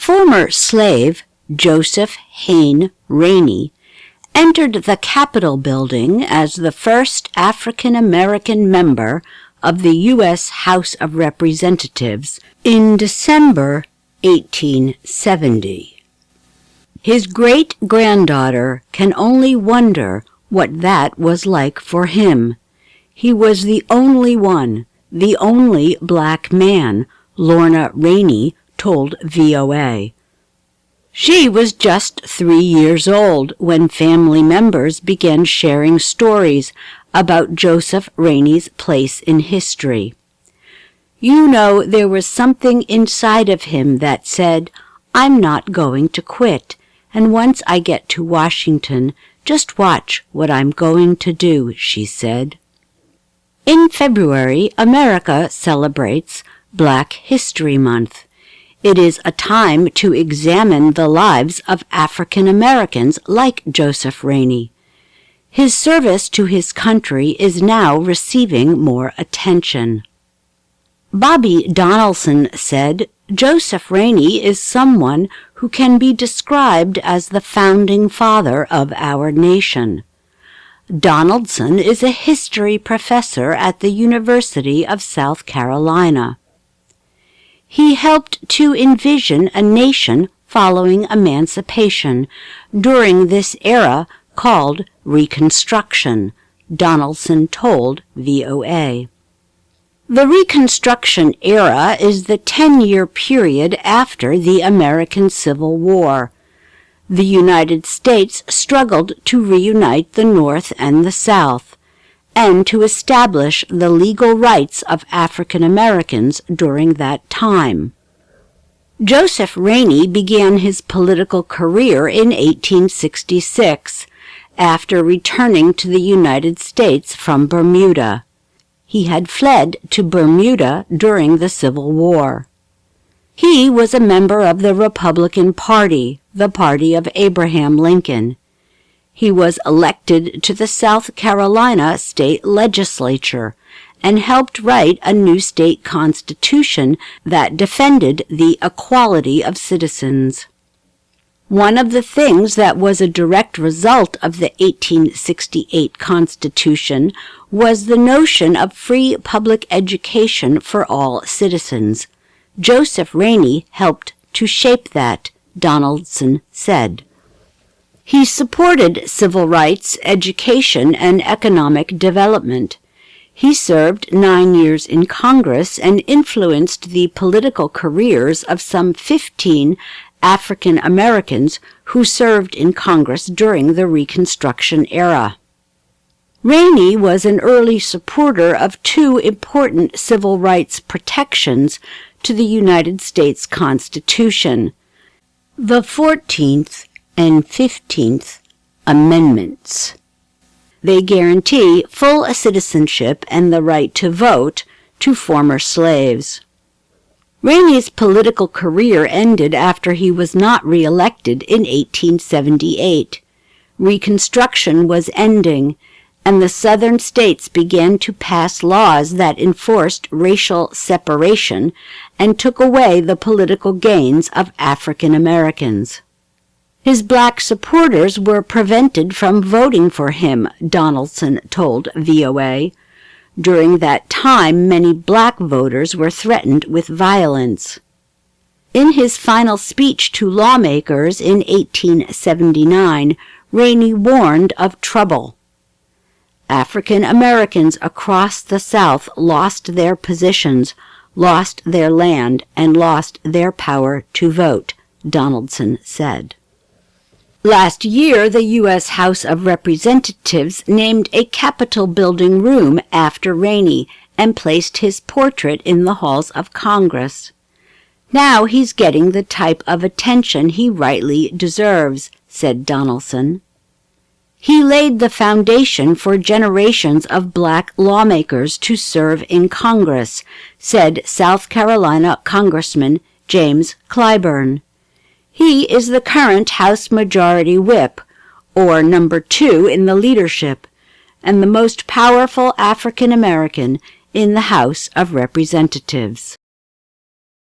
Former slave Joseph Hayne Rainey entered the Capitol building as the first African-American member of the U.S. House of Representatives in December 1870. His great-granddaughter can only wonder what that was like for him. He was the only one, the only black man, Lorna Rainey told VOA. She was just 3 years old when family members began sharing stories about Joseph Rainey's place in history. You know, there was something inside of him that said, "I'm not going to quit, and once I get to Washington, just watch what I'm going to do," she said. In February, America celebrates Black History Month. It is a time to examine the lives of African Americans like Joseph Rainey. His service to his country is now receiving more attention. Bobby Donaldson said, "Joseph Rainey is someone who can be described as the founding father of our nation." Donaldson is a history professor at the University of South Carolina. He helped to envision a nation following emancipation during this era called Reconstruction, Donaldson told VOA. The Reconstruction era is the 10-year period after the American Civil War. The United States struggled to reunite the North and the South, and to establish the legal rights of African Americans during that time. Joseph Rainey began his political career in 1866, after returning to the United States from Bermuda. He had fled to Bermuda during the Civil War. He was a member of the Republican Party, the party of Abraham Lincoln. He was elected to the South Carolina state legislature and helped write a new state constitution that defended the equality of citizens. One of the things that was a direct result of the 1868 Constitution was the notion of free public education for all citizens. Joseph Rainey helped to shape that, Donaldson said. He supported civil rights, education, and economic development. He served 9 years in Congress and influenced the political careers of some 15 African Americans who served in Congress during the Reconstruction era. Rainey was an early supporter of two important civil rights protections to the United States Constitution, the 14th and 15th Amendments. They guarantee full citizenship and the right to vote to former slaves. Rainey's political career ended after he was not re-elected in 1878. Reconstruction was ending, and the southern states began to pass laws that enforced racial separation and took away the political gains of African Americans. His black supporters were prevented from voting for him, Donaldson told VOA. During that time, many black voters were threatened with violence. In his final speech to lawmakers in 1879, Rainey warned of trouble. African Americans across the South lost their positions, lost their land, and lost their power to vote, Donaldson said. Last year, the U.S. House of Representatives named a Capitol building room after Rainey and placed his portrait in the halls of Congress. Now he's getting the type of attention he rightly deserves, said Donaldson. He laid the foundation for generations of black lawmakers to serve in Congress, said South Carolina Congressman James Clyburn. He is the current House Majority Whip, or number 2 in the leadership, and the most powerful African American in the House of Representatives.